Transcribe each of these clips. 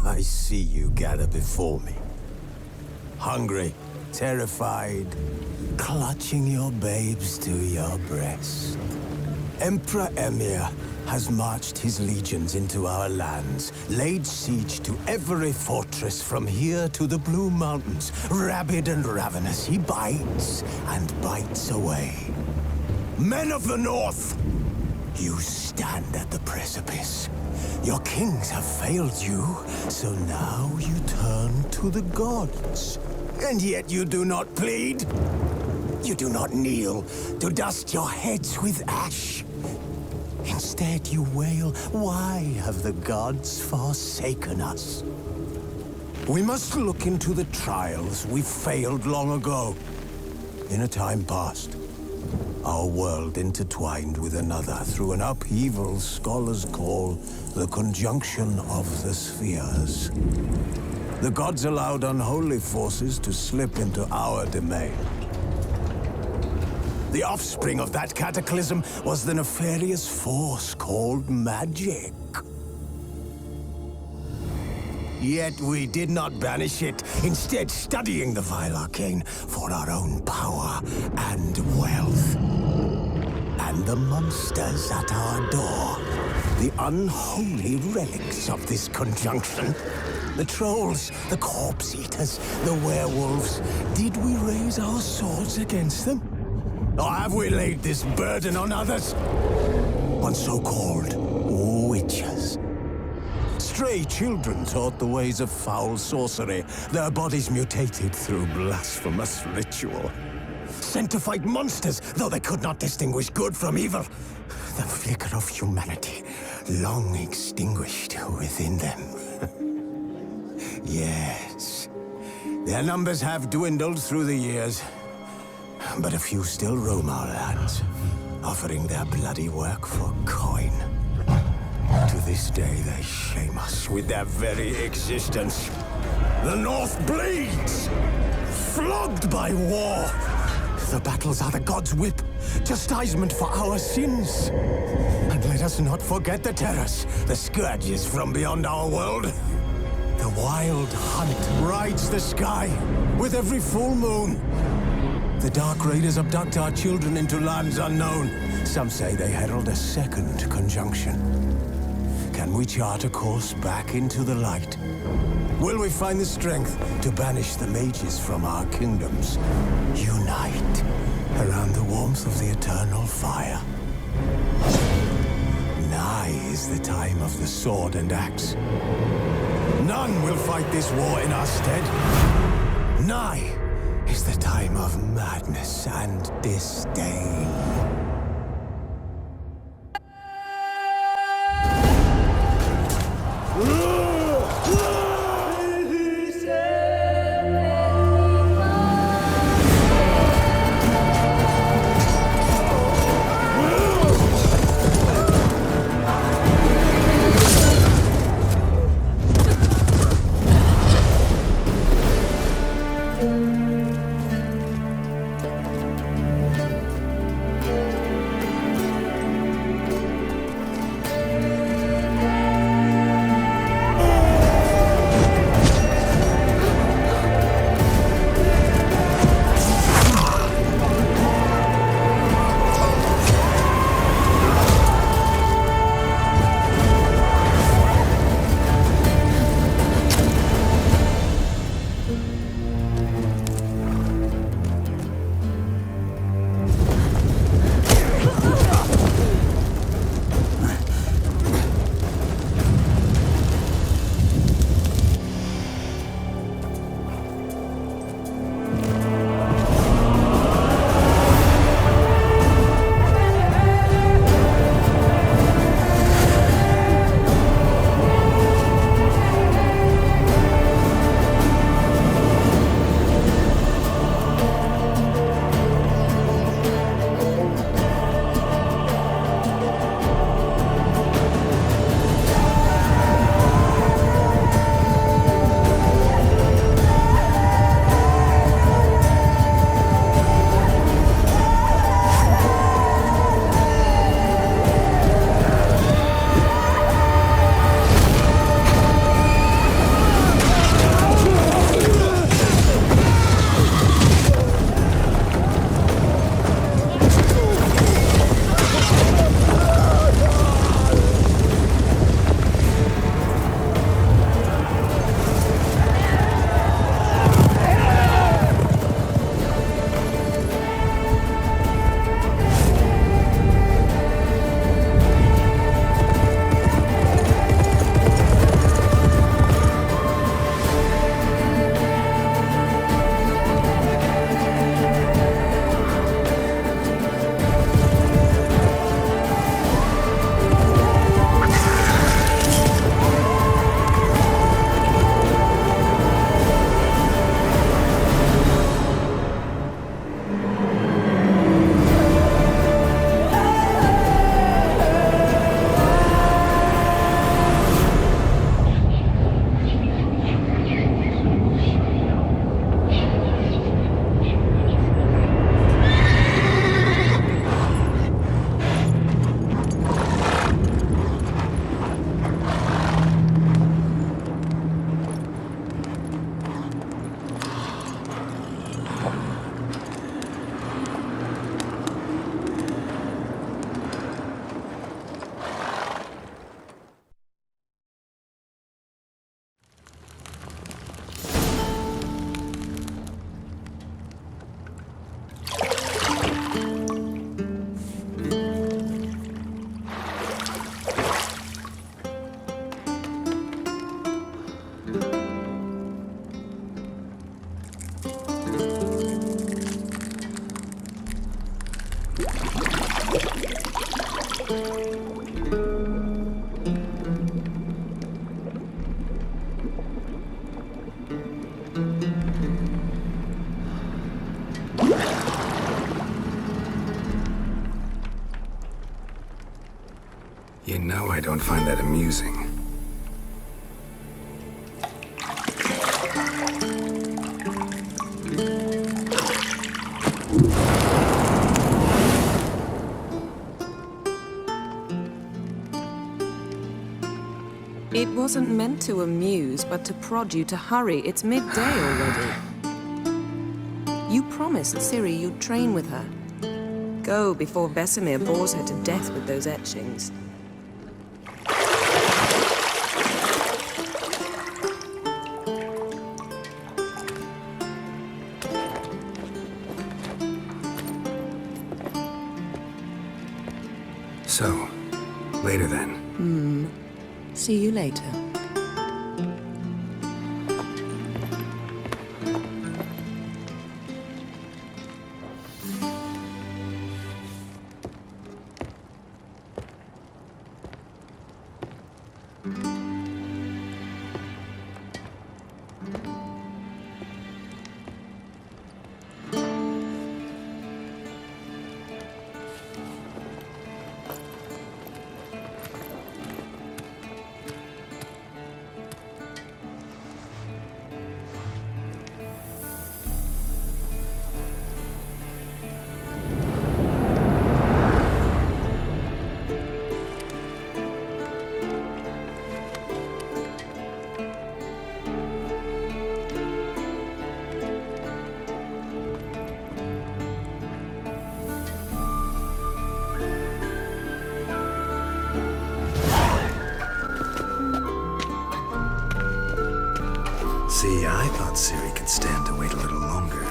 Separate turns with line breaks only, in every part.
I see you gather before me. Hungry, terrified, clutching your babes to your breast. Emperor Emir has marched his legions into our lands, laid siege to every fortress from here to the Blue Mountains. Rabid and ravenous, he bites and bites away. Men of the North, you stand at the precipice. Your kings have failed you, so now you turn to the gods. And yet you do not plead. You do not kneel to dust your heads with ash. Instead you wail, why have the gods forsaken us? We must look into the trials we failed long ago. In a time past, our world intertwined with another through an upheaval scholars call the conjunction of the spheres. The gods allowed unholy forces to slip into our domain. The offspring of that cataclysm was the nefarious force called magic. Yet we did not banish it, instead studying the vile arcane for our own power and wealth. And the monsters at our door, the unholy relics of this conjunction. The trolls, the corpse eaters, the werewolves. Did we raise our swords against them? Or have we laid this burden on others? On so-called witches. Stray children taught the ways of foul sorcery, their bodies mutated through blasphemous ritual. Sent to fight monsters, though they could not distinguish good from evil. The flicker of humanity, long extinguished within them. Yes, their numbers have dwindled through the years. But a few still roam our lands, offering their bloody work for coin. To this day, they shame us with their very existence. The North bleeds, flogged by war. The battles are the gods' whip, chastisement for our sins. And let us not forget the terrors, the scourges from beyond our world. The wild hunt rides the sky with every full moon. The Dark Raiders abduct our children into lands unknown. Some say they herald a second conjunction. Can we chart a course back into the light? Will we find the strength to banish the mages from our kingdoms? Unite around the warmth of the eternal fire. Nigh is the time of the sword and axe. None will fight this war in our stead. Nigh is the time of madness and disdain.
You know I don't find that amusing.
It wasn't meant to amuse, but to prod you to hurry. It's midday already. You promised Ciri you'd train with her. Go before Vesemir bores her to death with those etchings.
So, later then.
See you later.
See, I thought Ciri could stand to wait a little longer.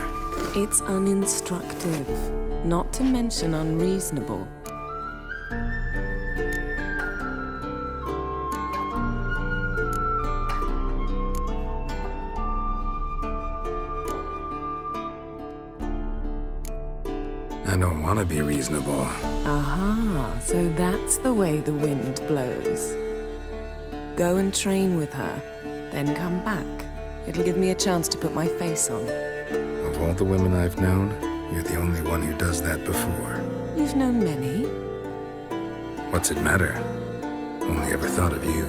It's uninstructive, not to mention unreasonable.
I don't want to be reasonable.
Aha, so that's the way the wind blows. Go and train with her, then come back. It'll give me a chance to put my face on.
Of all the women I've known, you're the only one who does that before.
You've known many.
What's it matter? Only ever thought of you.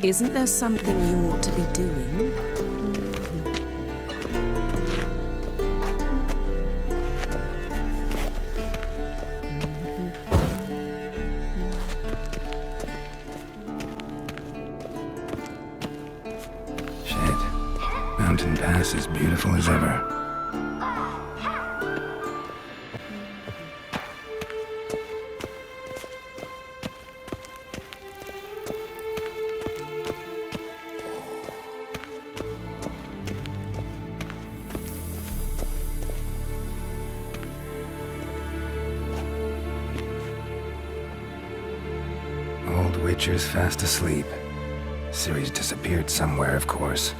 Isn't there something you ought to be doing?
Mountain Pass as beautiful as ever. Old Witcher's fast asleep. Ciri's disappeared somewhere, of course.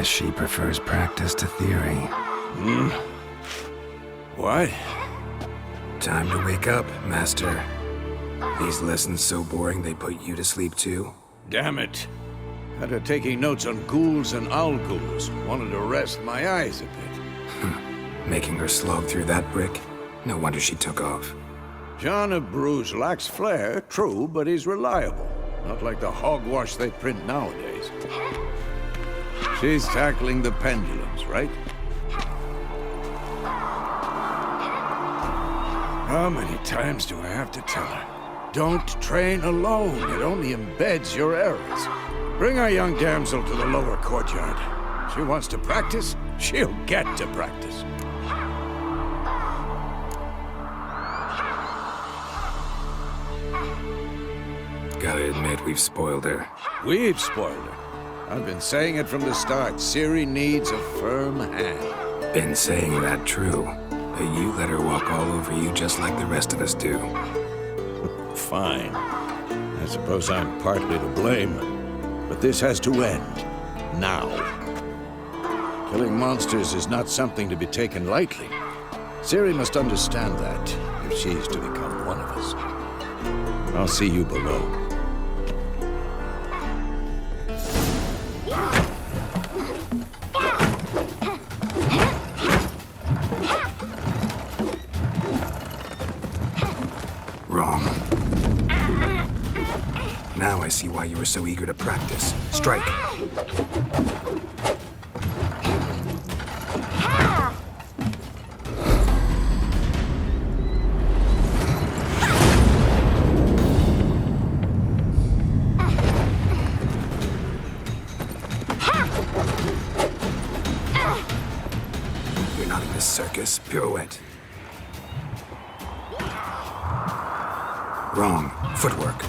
Guess she prefers practice to theory.
What?
Time to wake up, Master. These lessons so boring they put you to sleep too?
Damn it. Had her taking notes on ghouls and owl ghouls. Wanted to rest my eyes a bit.
Making her slog through that brick? No wonder she took off.
John of Bruges lacks flair, true, but he's reliable. Not like the hogwash they print nowadays. She's tackling the pendulums, right? How many times do I have to tell her? Don't train alone. It only embeds your errors. Bring our young damsel to the lower courtyard. She wants to practice, she'll get to practice.
Gotta admit, we've spoiled her.
We've spoiled her. I've been saying it from the start. Ciri needs a firm hand.
Been saying that true, but you let her walk all over you just like the rest of us do.
Fine. I suppose I'm partly to blame, but this has to end. Now. Killing monsters is not something to be taken lightly. Ciri must understand that, if she is to become one of us. I'll see you below.
Wrong. Now I see why you were so eager to practice. Strike. You're not in this circus. Pirouette. Wrong. Footwork.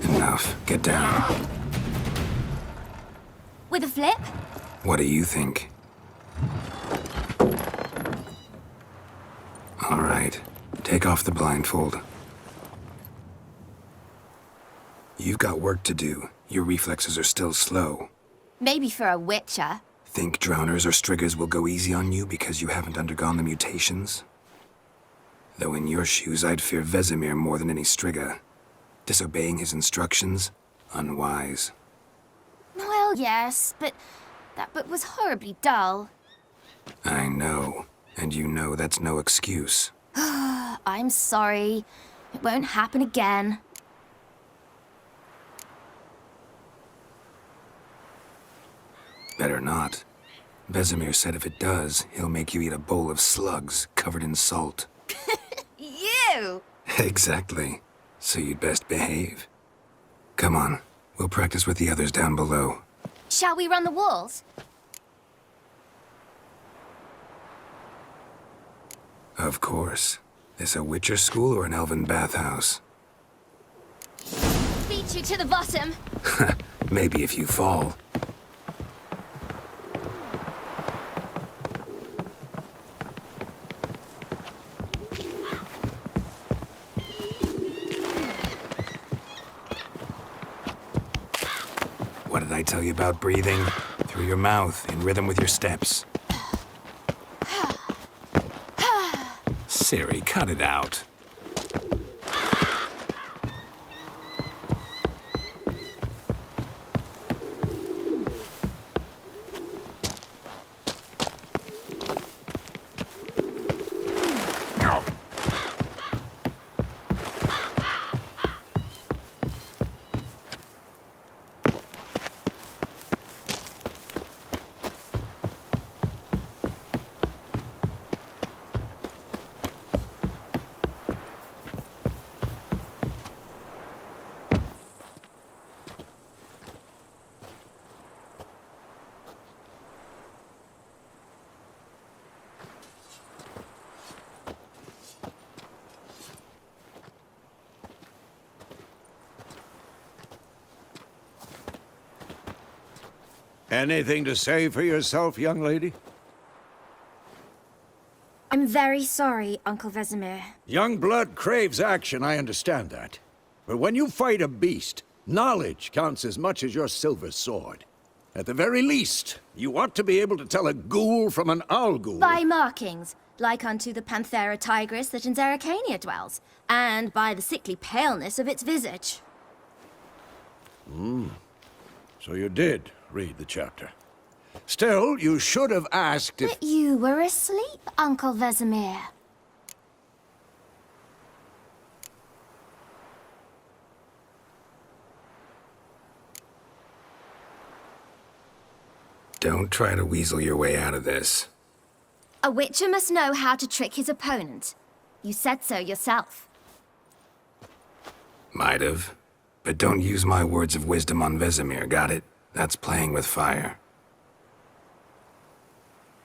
Enough. Get down.
With a flip?
What do you think? All right. Take off the blindfold. You've got work to do. Your reflexes are still slow.
Maybe for a witcher.
Think drowners or striggers will go easy on you because you haven't undergone the mutations? Though in your shoes, I'd fear Vesemir more than any strigger. Disobeying his instructions? Unwise.
Well, yes, but that book was horribly dull.
I know. And you know that's no excuse.
I'm sorry. It won't happen again.
Better not. Vesemir said if it does, he'll make you eat a bowl of slugs covered in salt.
You!
Exactly. So you'd best behave. Come on. We'll practice with the others down below.
Shall we run the walls?
Of course. This a Witcher school or an elven bathhouse?
Beat you to the bottom.
Maybe if you fall. What did I tell you about breathing? Through your mouth, in rhythm with your steps. Ciri, cut it out.
Anything to say for yourself, young lady?
I'm very sorry, Uncle Vesemir.
Young blood craves action, I understand that. But when you fight a beast, Knowledge counts as much as your silver sword. At the very least, you ought to be able to tell a ghoul from an owl ghoul.
By markings, like unto the Panthera tigris that in Zerrikania dwells, and by the sickly paleness of its visage.
So you did read the chapter. Still, you should have asked if...
But you were asleep, Uncle Vesemir.
Don't try to weasel your way out of this.
A witcher must know how to trick his opponent. You said so yourself.
Might have. But don't use my words of wisdom on Vesemir, got it? That's playing with fire.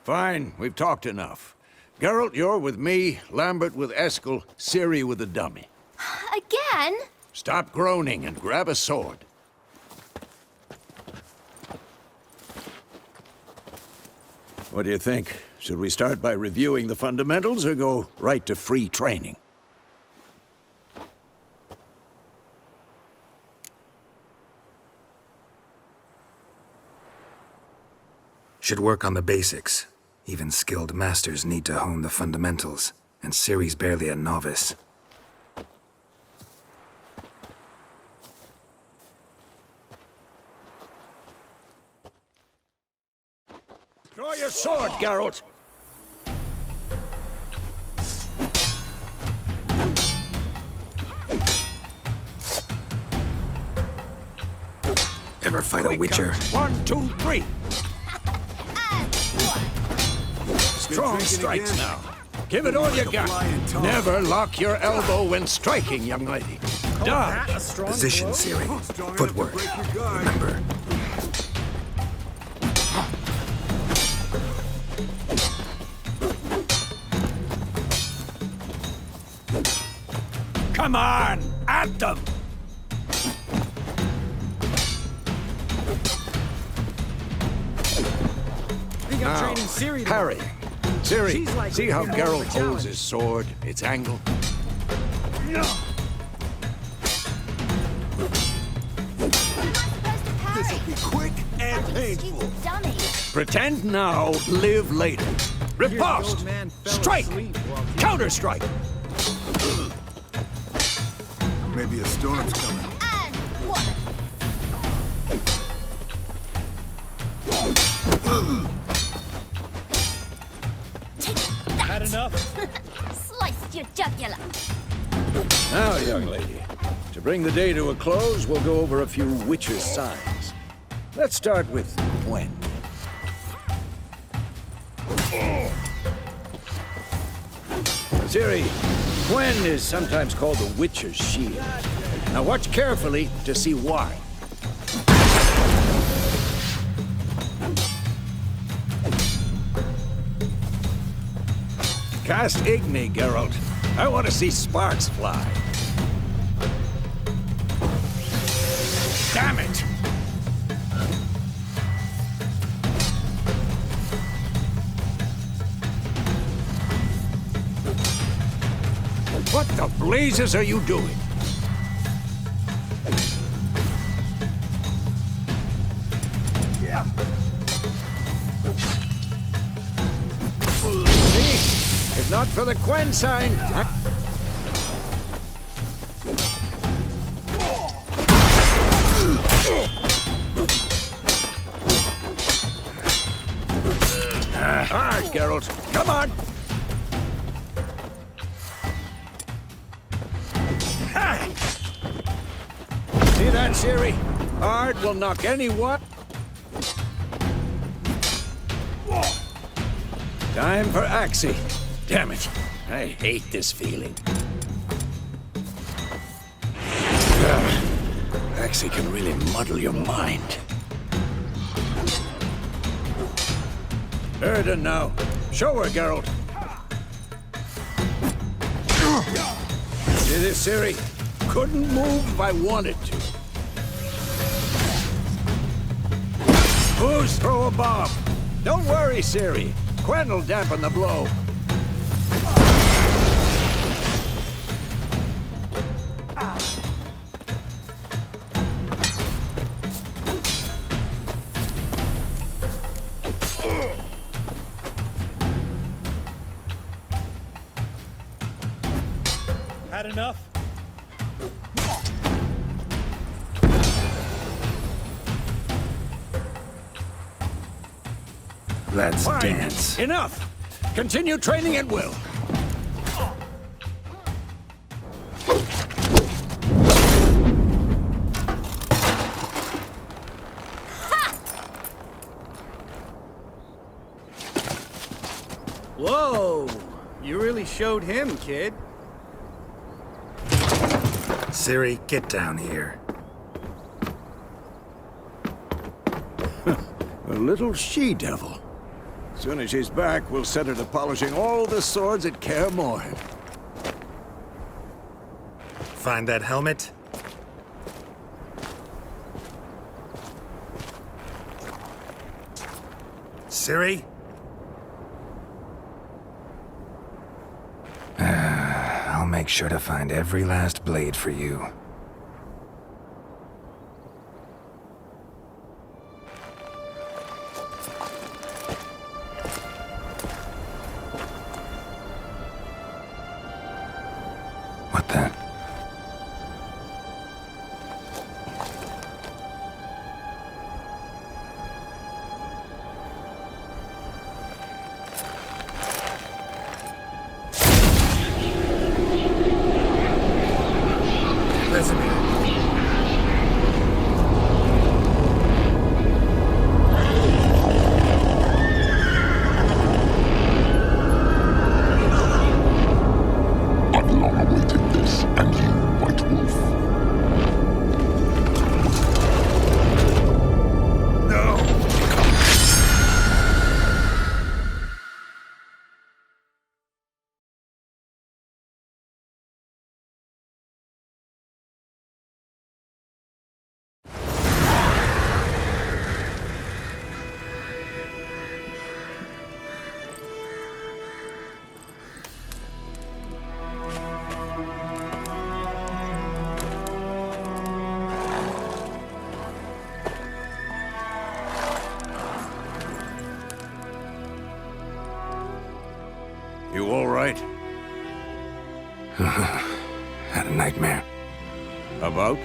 Fine, we've talked enough. Geralt, you're with me, Lambert with Eskel, Ciri with the dummy.
Again?
Stop groaning and grab a sword. What do you think? Should we start by reviewing the fundamentals or go right to free training?
Should work on the basics. Even skilled masters need to hone the fundamentals, and Ciri's barely a novice.
Draw your sword, Geralt!
Ever fight a witcher?
1, 2, 3! Strong strikes now. Give it all you got. Never lock your elbow when striking, young lady. Dodge.
Position, Ciri. Footwork. Remember.
Come on! At them! Now, Harry. Ciri, see how Geralt holds his sword, its angle?
This'll be quick and painful.
Dummy.
Pretend now, live later. Riposte! Strike! Counter-strike!
Maybe a storm's coming.
And what?
Had enough?
Sliced your jugular.
Now, young lady, to bring the day to a close, we'll go over a few witcher signs. Let's start with Gwen. Ciri, Gwen is sometimes called the Witcher's Shield. Now watch carefully to see why. Cast Igni, Geralt. I want to see sparks fly. Damn it! What the blazes are you doing? See? If not for the Gwen sign, all right, Geralt, come on! See that, Ciri? Hard will knock anyone. Time for Axii. Damn it. I hate this feeling. Axii can really muddle your mind. Erden now. Show her, Geralt. See this, Ciri? Couldn't move if I wanted to. Who's throw a bomb? Don't worry, Ciri. Gwen will dampen the blow.
that enough?
Let's
Fine.
dance.
Enough! Continue training at will.
Whoa! You really showed him, kid.
Ciri, get down here.
A little she-devil. As soon as she's back, we'll set her to polishing all the swords at Kaer Morhen.
Find that helmet? Ciri? I'll make sure to find every last blade for you. What the?
I've long awaited this, and you, White Wolf.
You all right?
Had a nightmare.
About?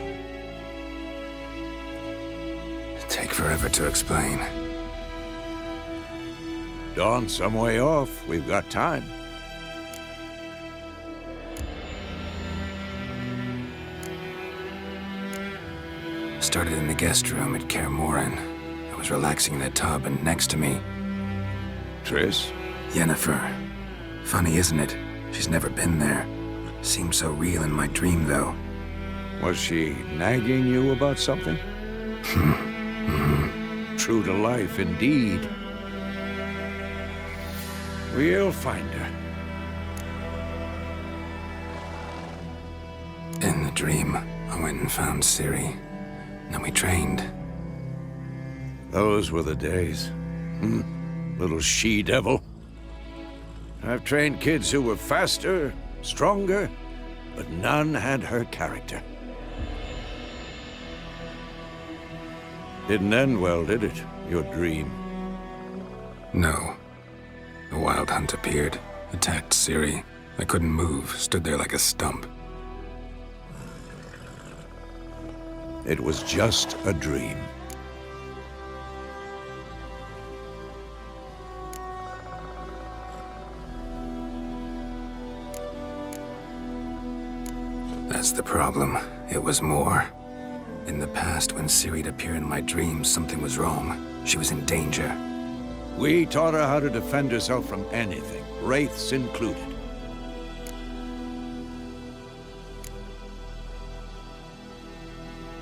Take forever to explain.
Dawn's some way off. We've got time.
Started in the guest room at Kaer Morhen. I was relaxing in the tub, and next to me,
Triss?
Yennefer. Funny, isn't it? She's never been there. Seemed so real in my dream, though.
Was she nagging you about something? True to life, indeed. We'll find her.
In the dream, I went and found Ciri. Then we trained.
Those were the days. Little she-devil. I've trained kids who were faster, stronger, but none had her character. Didn't end well, did it? Your dream?
No. A wild hunt appeared, attacked Ciri. I couldn't move, stood there like a stump.
It was just a dream.
That's the problem. It was more. In the past, when Ciri'd appear in my dreams, something was wrong. She was in danger.
We taught her how to defend herself from anything, wraiths included.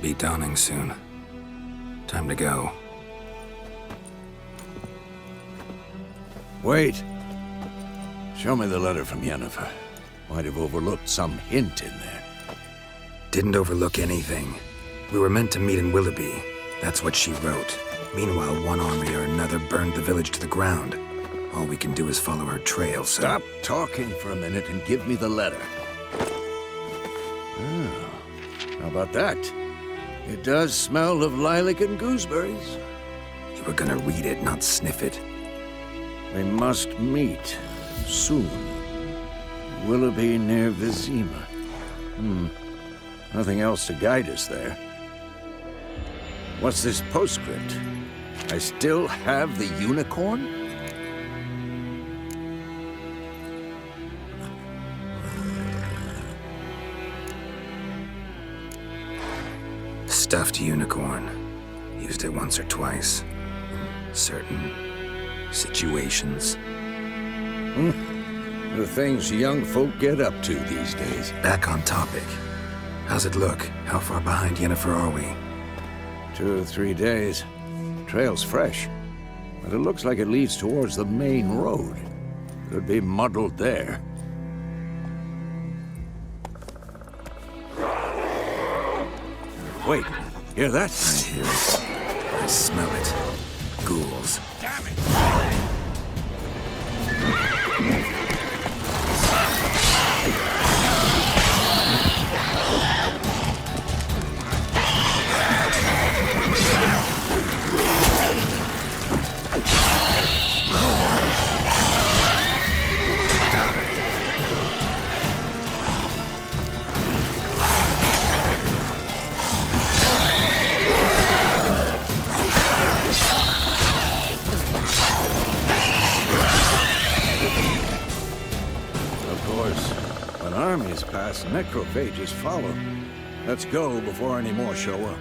Be dawning soon. Time to go.
Wait. Show me the letter from Yennefer. Might have overlooked some hint in there.
Didn't overlook anything. We were meant to meet in Willoughby. That's what she wrote. Meanwhile, one army or another burned the village to the ground. All we can do is follow her trail, so...
Stop talking for a minute and give me the letter. Oh, how about that? It does smell of lilac and gooseberries.
You were gonna read it, not sniff it.
We must meet soon. Willoughby near Vizima. Nothing else to guide us there. What's this postscript? I still have the unicorn?
Stuffed unicorn. Used it once or twice. Certain situations.
The things young folk get up to these days.
Back on topic. How's it look? How far behind Yennefer are we?
2 or 3 days. Trail's fresh, but it looks like it leads towards the main road. Could be muddled there. Wait, hear that?
I hear it. I smell it. Ghouls.
Damn it! Armies pass, necrophages follow. Let's go before any more show up.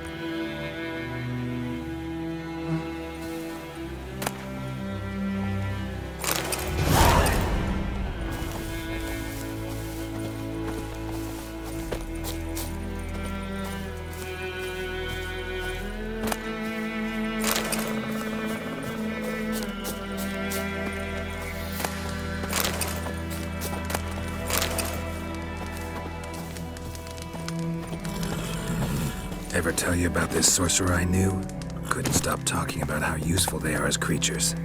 Ever tell you about this sorcerer I knew? Couldn't stop talking about how useful they are as creatures.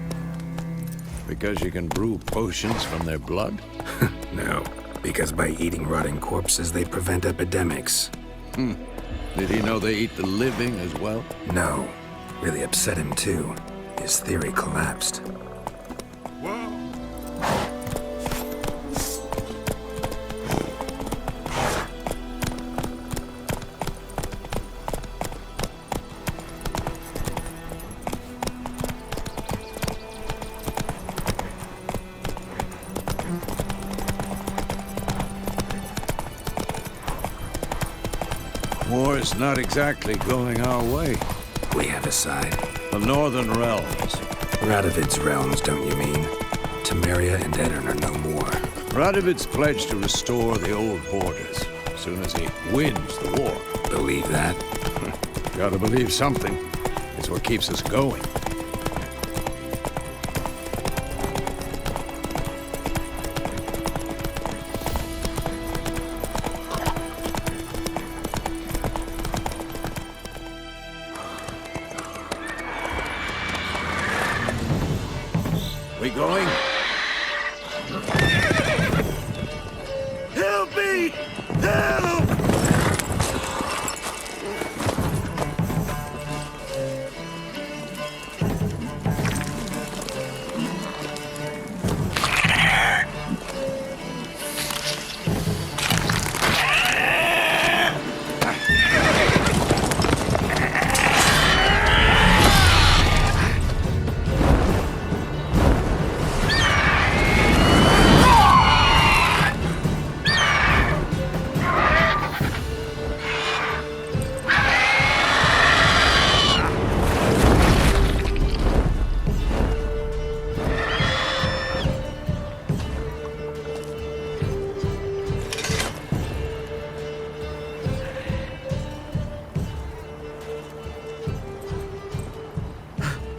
Because you can brew potions from their blood?
No, because by eating rotting corpses, they prevent epidemics.
Did he know they eat the living as well?
No. Really upset him, too. His theory collapsed.
War's not exactly going our way.
We have a side.
The Northern Realms.
Radovid's realms, don't you mean? Temeria and Edirn are no more.
Radovid's pledged to restore the old borders as soon as he wins the war.
Believe that?
Gotta believe something. It's what keeps us going. We going? Help me! Help!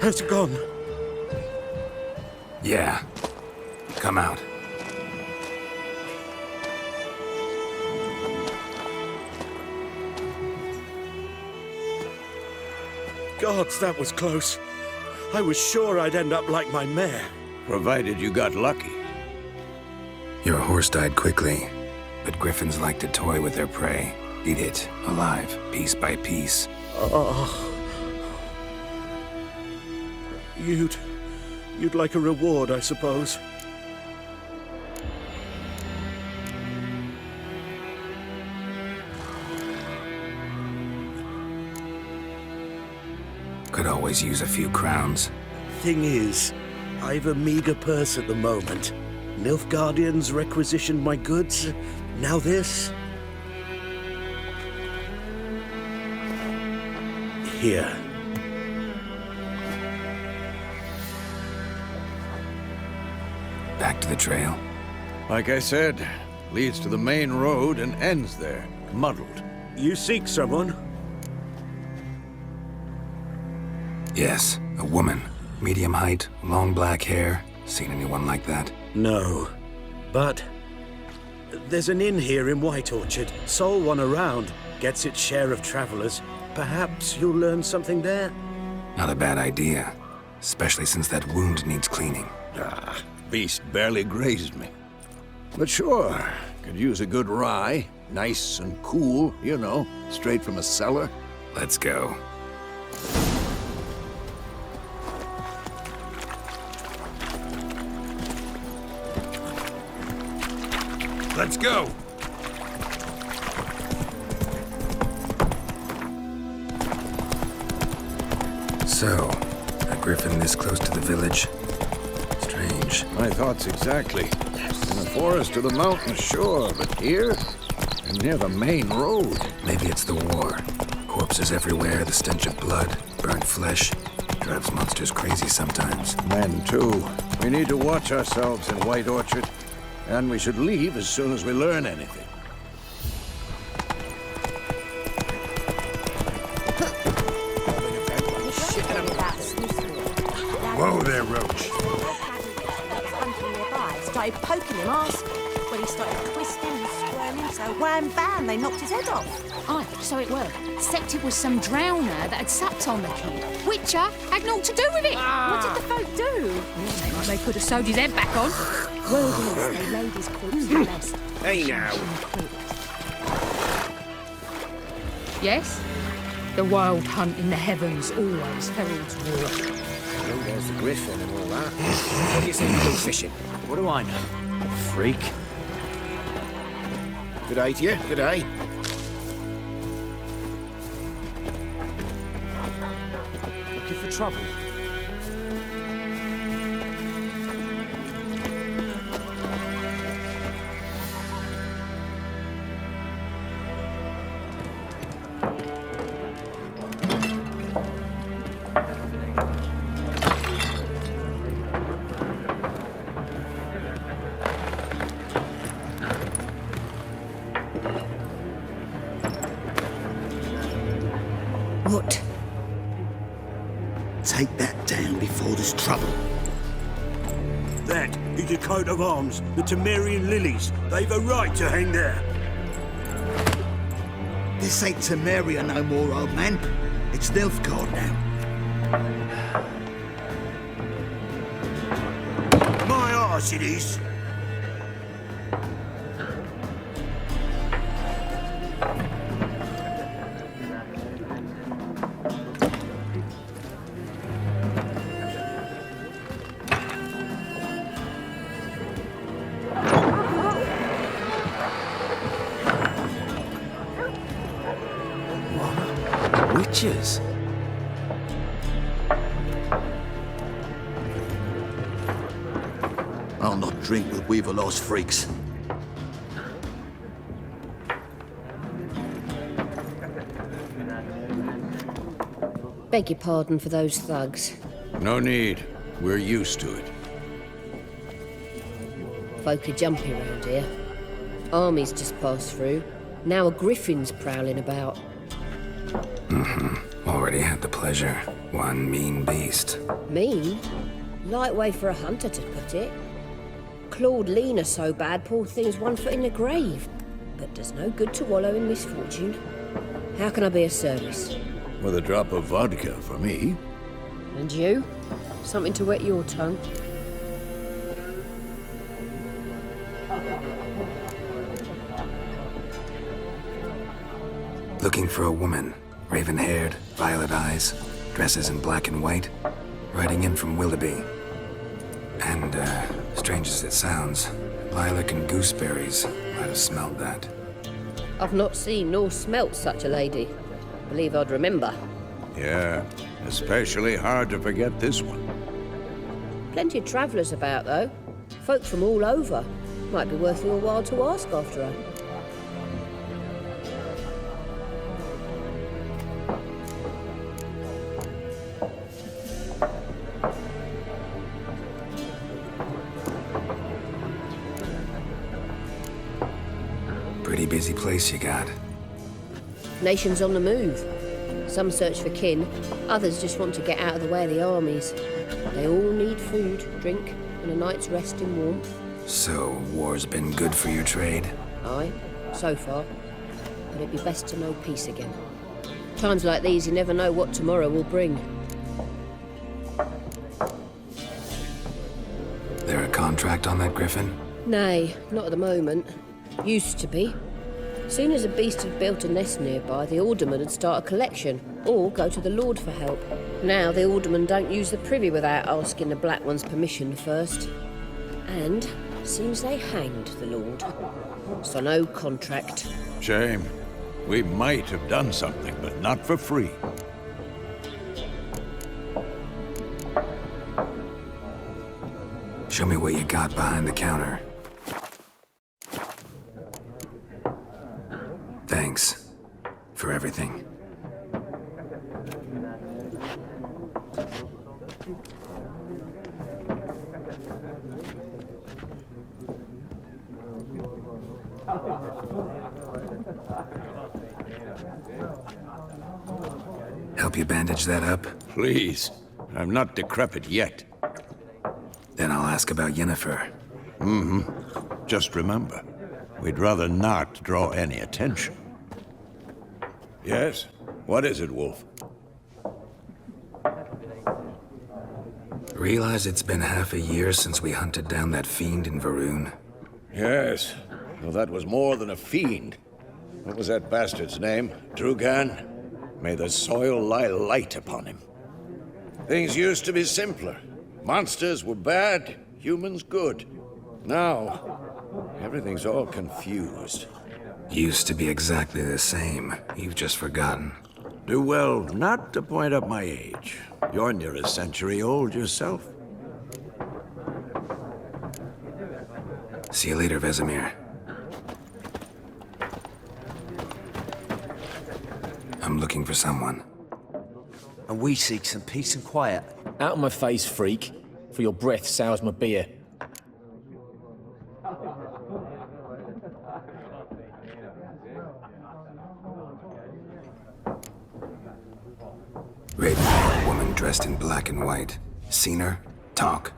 Has it gone?
Yeah. Come out.
Gods, that was close. I was sure I'd end up like my mare.
Provided you got lucky.
Your horse died quickly, but griffins like to toy with their prey. Eat it, alive, piece by piece.
You'd like a reward, I suppose.
Could always use a few crowns.
Thing is, I've a meager purse at the moment. Nilfgaardians requisitioned my goods. Now this. Here.
Back to the trail.
Like I said, leads to the main road and ends there, muddled.
You seek someone?
Yes, a woman. Medium height, long black hair. Seen anyone like that?
No. But there's an inn here in White Orchard. Sole one around. Gets its share of travelers. Perhaps you'll learn something there?
Not a bad idea. Especially since that wound needs cleaning.
Ah, beast barely grazed me. But sure, could use a good rye. Nice and cool, you know, straight from a cellar.
Let's go.
Let's go!
So, a griffin this close to the village? Strange.
My thoughts exactly. In the forest or the mountains, sure, but here? And near the main road.
Maybe it's the war. Corpses everywhere, the stench of blood, burnt flesh. Drives monsters crazy sometimes.
Men, too. We need to watch ourselves in White Orchard. And we should leave as soon as we learn anything.
Whoa there, Roach.
Started poking him, asking. When he started twisting and squirming, so wham bam, they knocked his head off.
Aye, so it were. Except it was some drowner that had supped on the kid. Witcher had naught to do with it.
What did the folk do?
Well, they could have sewed his head back on.
Wilderness, they laid his corpse to rest.
Hey now.
Yes? The wild hunt in the heavens always heralds war.
Oh, there's the griffin and all that. What do you think of fishing? What do I know? Freak. Good day to you. Good day. Looking for trouble?
What?
Take that down before there's trouble.
That is a coat of arms, the Temerian lilies. They've a right to hang there.
This ain't Temeria no more, old man. It's Nilfgaard now.
My arse it is.
Witches?
I'll not drink with Weaverlost freaks.
Beg your pardon for those thugs.
No need. We're used to it.
Folk are jumpy around here. Armies just passed through. Now a griffin's prowling about.
Already had the pleasure. One mean beast.
Mean? Light way for a hunter to put it. Clawed Lena so bad, poor thing's 1 foot in the grave. But does no good to wallow in misfortune. How can I be of service?
With a drop of vodka for me.
And you? Something to wet your tongue?
Looking for a woman. Raven-haired, violet eyes, dresses in black and white. Riding in from Willoughby. And, strange as it sounds, lilac and gooseberries. Might have smelled that.
I've not seen nor smelt such a lady. Believe I'd remember.
Yeah, Especially hard to forget this one.
Plenty of travellers about, though. Folk from all over. Might be worth your while to ask after her.
Pretty busy place you got.
Nations on the move. Some search for kin, others just want to get out of the way of the armies. They all need food, drink, and a night's rest in warmth.
So, war's been good for your trade?
Aye, so far. But it'd be best to know peace again. Times like these, you never know what tomorrow will bring.
There a contract on that Griffin?
Nay, not at the moment. Used to be. Soon as a beast had built a nest nearby, the alderman would start a collection, or go to the Lord for help. Now the aldermen don't use the privy without asking the Black One's permission first. And seems they hanged the Lord. So no contract.
Shame. We might have done something, but not for free.
Show me what you got behind the counter. Thanks for everything. Help you bandage that up?
Please. I'm not decrepit yet.
Then I'll ask about Yennefer.
Just remember, we'd rather not draw any attention. Yes? What is it, Wolf?
Realize it's been half a year since we hunted down that fiend in Varun?
Yes. Well, that was more than a fiend. What was that bastard's name? Drugan? May the soil lie light upon him. Things used to be simpler. Monsters were bad, humans good. Now, everything's all confused.
Used to be exactly the same. You've just forgotten.
Do well not to point up my age. You're near a century old yourself.
See you later, Vesemir. I'm looking for someone.
And we seek some peace and quiet. Out of my face, freak. For your breath sours my beer.
Raven, woman dressed in black and white. Seen her? Talk.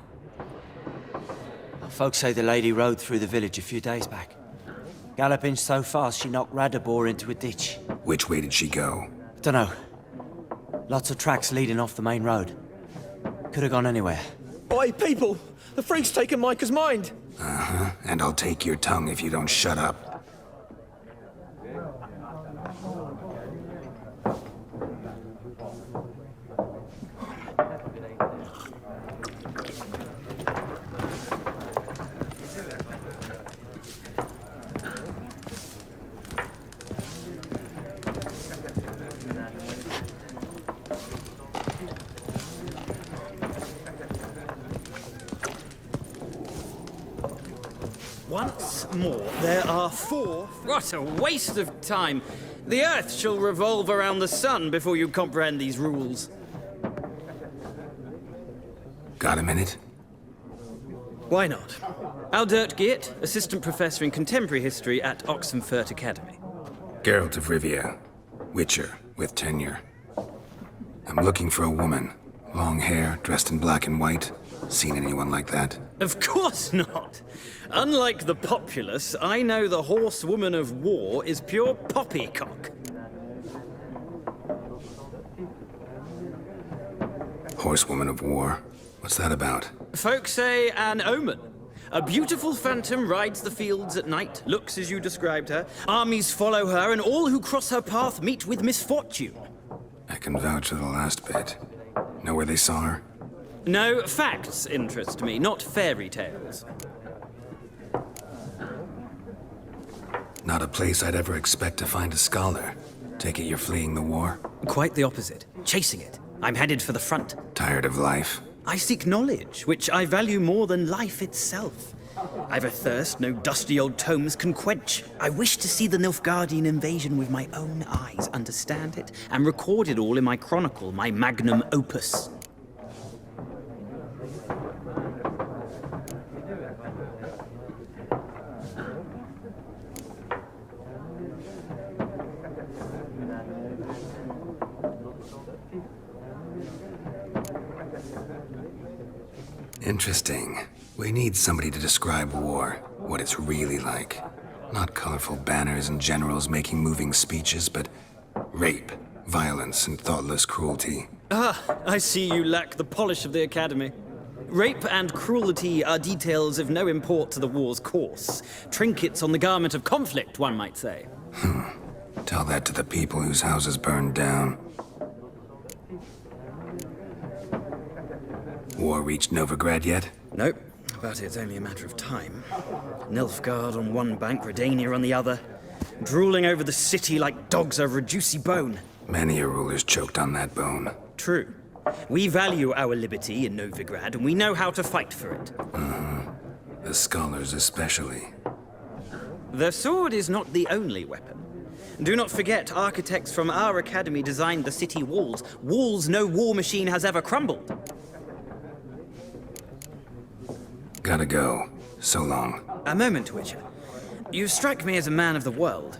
Folks say the lady rode through the village a few days back. Galloping so fast she knocked Radabor into a ditch.
Which way did she go?
Dunno. Lots of tracks leading off the main road. Could have gone anywhere.
Oi, people! The freak's taken Micah's mind!
Uh-huh. And I'll take your tongue if you don't shut up.
Once more, there are 4... What a waste of time! The Earth shall revolve around the sun before you comprehend these rules.
Got a minute?
Why not? Aldert Geert, Assistant Professor in Contemporary History at Oxenfurt Academy.
Geralt of Rivia. Witcher, with tenure. I'm looking for a woman. Long hair, dressed in black and white. Seen anyone like that?
Of course not! Unlike the populace, I know the horsewoman of war is pure poppycock.
Horsewoman of war? What's that about?
Folk say an omen. A beautiful phantom rides the fields at night, looks as you described her. Armies follow her, and all who cross her path meet with misfortune.
I can vouch for the last bit. Know where they saw her?
No, facts interest me, not fairy tales.
Not a place I'd ever expect to find a scholar. Take it you're fleeing the war?
Quite the opposite. Chasing it. I'm headed for the front.
Tired of life?
I seek knowledge, which I value more than life itself. I've a thirst no dusty old tomes can quench. I wish to see the Nilfgaardian invasion with my own eyes, understand it, and record it all in my chronicle, my magnum opus.
Interesting. We need somebody to describe war, what it's really like. Not colorful banners and generals making moving speeches, but rape, violence, and thoughtless cruelty.
Ah, I see you lack the polish of the Academy. Rape and cruelty are details of no import to the war's course. Trinkets on the garment of conflict, one might say.
Tell that to the people whose houses burned down. War reached Novigrad yet?
Nope, but it's only a matter of time. Nilfgaard on one bank, Redania on the other, drooling over the city like dogs over a juicy bone.
Many a ruler's choked on that bone.
True. We value our liberty in Novigrad, and we know how to fight for it.
The scholars especially.
The sword is not the only weapon. Do not forget, architects from our academy designed the city walls. Walls no war machine has ever crumbled.
Gotta go. So long.
A moment, Witcher. You strike me as a man of the world.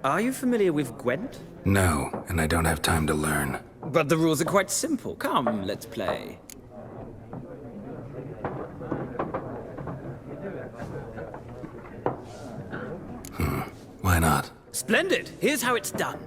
Are you familiar with Gwent?
No, and I don't have time to learn.
But the rules are quite simple. Come, let's play.
Why not?
Splendid! Here's how it's done.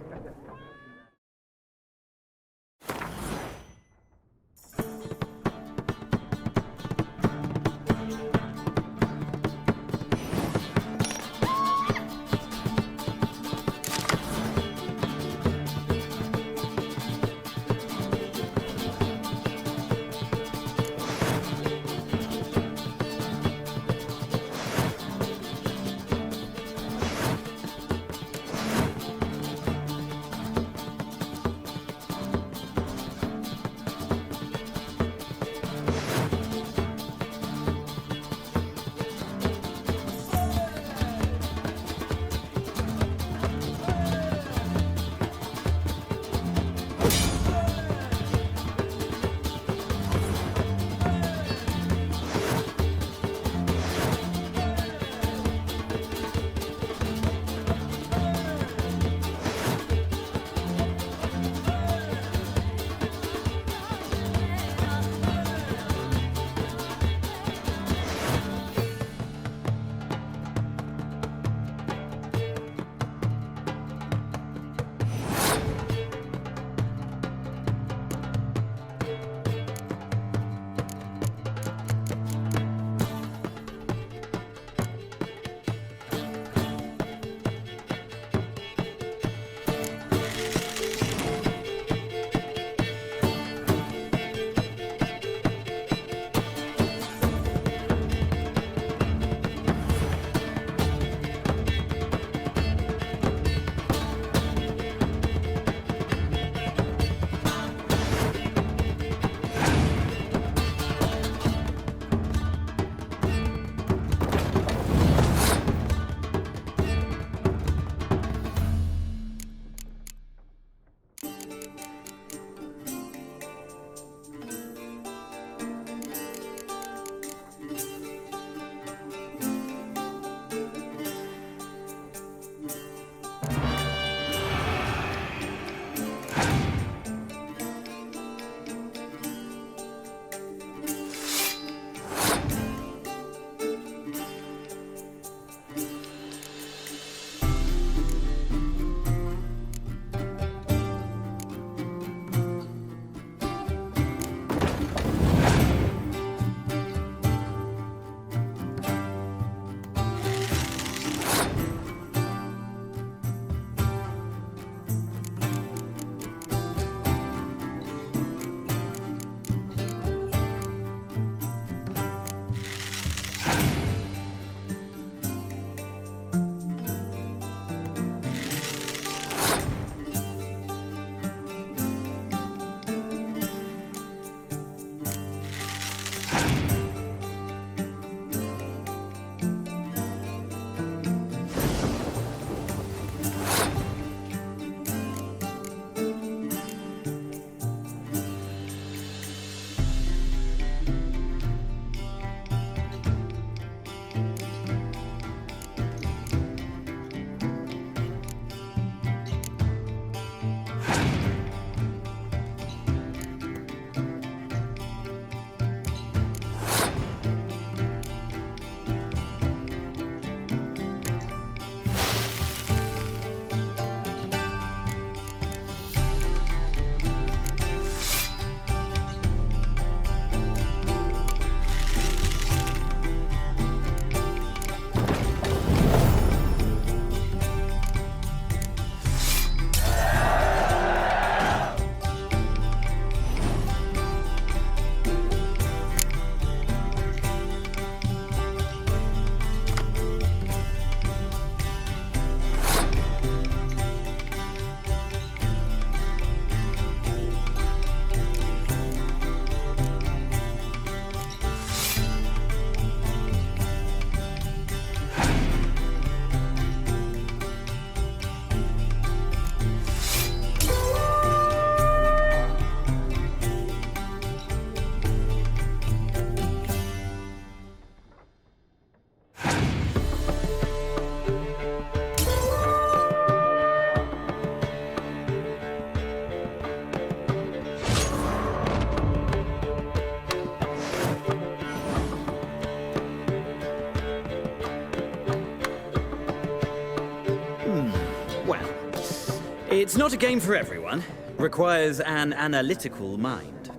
It's not a game for everyone. Requires an analytical mind.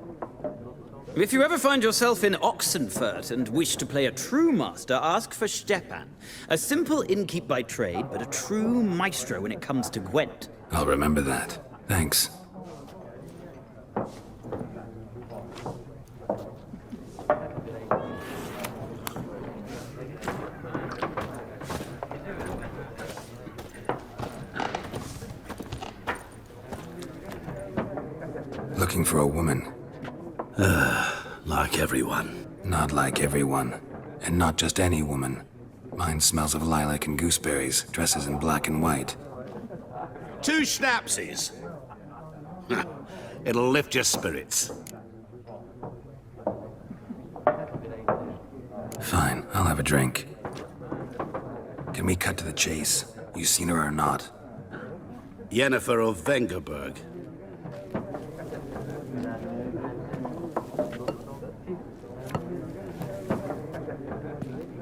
If you ever find yourself in Oxenfurt and wish to play a true master, ask for Stepan. A simple innkeep by trade, but a true maestro when it comes to Gwent.
I'll remember that. Thanks. Looking for a woman.
Like everyone.
Not like everyone. And not just any woman. Mine smells of lilac and gooseberries, dresses in black and white.
2 schnapsies. It'll lift your spirits.
Fine, I'll have a drink. Can we cut to the chase? You seen her or not?
Yennefer of Vengerberg.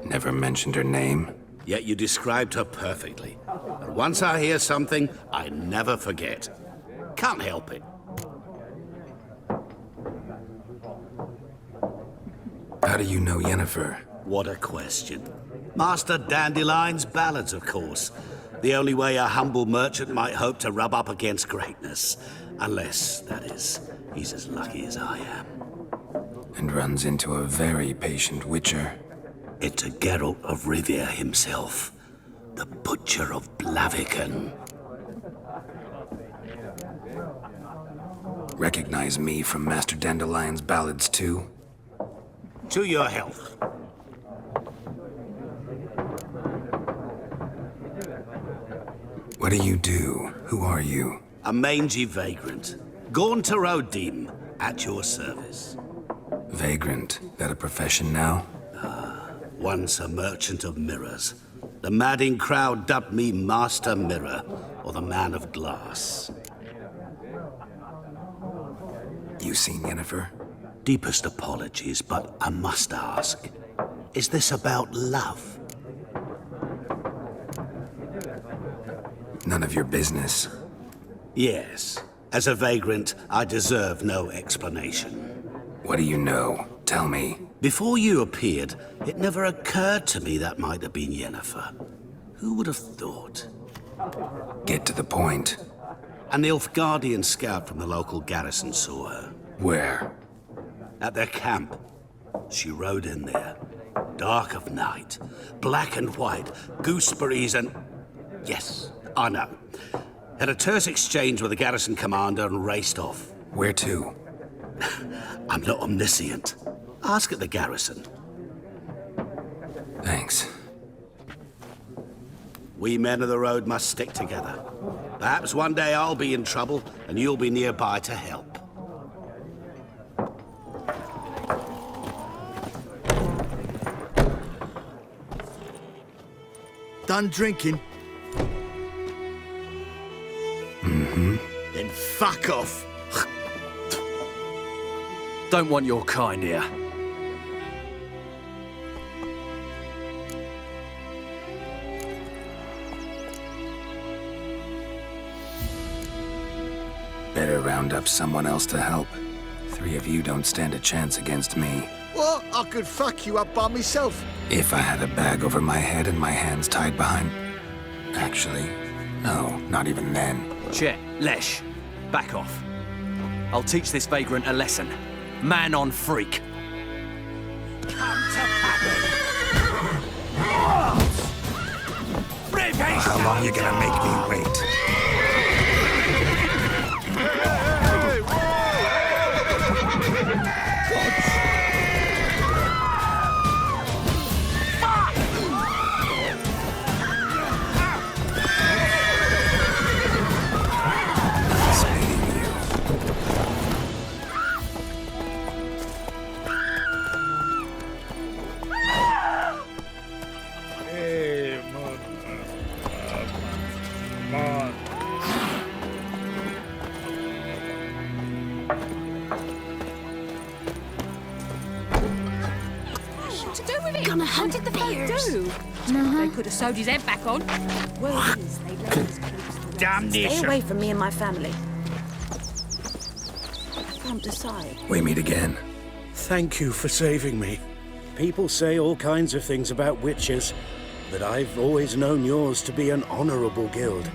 Never mentioned her name.
Yet you described her perfectly. And once I hear something, I never forget. Can't help it.
How do you know Yennefer?
What a question. Master Dandelion's ballads, of course. The only way a humble merchant might hope to rub up against greatness. Unless, that is, he's as lucky as I am.
And runs into a very patient witcher.
It's a Geralt of Rivia himself. The Butcher of Blaviken.
Recognize me from Master Dandelion's ballads, too?
To your health.
What do you do? Who are you?
A mangy vagrant. Gaunter O'Dim, at your service.
Vagrant? That a profession now?
Once a merchant of mirrors. The madding crowd dubbed me Master Mirror, or the Man of Glass.
You seen Yennefer?
Deepest apologies, but I must ask. Is this about love?
None of your business.
Yes. As a vagrant, I deserve no explanation.
What do you know? Tell me.
Before you appeared, it never occurred to me that might have been Yennefer. Who would have thought?
Get to the point.
An Nilfgaardian scout from the local garrison saw her.
Where?
At their camp. She rode in there. Dark of night. Black and white. Gooseberries and... Yes, I know. Had a terse exchange with the garrison commander and raced off.
Where to?
I'm not omniscient. Ask at the garrison.
Thanks.
We men of the road must stick together. Perhaps one day I'll be in trouble and you'll be nearby to help.
Done drinking?
Mm-hmm.
Then fuck off.
Don't want your kind here.
Better round up someone else to help. 3 of you don't stand a chance against me.
What? I could fuck you up by myself.
If I had a bag over my head and my hands tied behind... Actually, no, not even then.
Chet, Lesh, back off. I'll teach this vagrant a lesson. Man on freak.
How long you gonna make me wait?
Gonna hunt the bears. Do? No. They could have sewed his head back on. Well, it is. They left his corpse to
damnation!
Stay away from me and my family. I can't decide.
We meet again.
Thank you for saving me. People say all kinds of things about witches, but I've always known yours to be an honorable guild.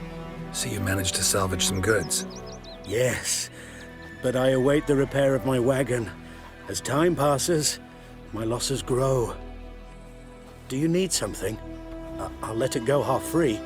So you managed to salvage some goods?
Yes, but I await the repair of my wagon. As time passes, my losses grow. Do you need something? I'll let it go half free.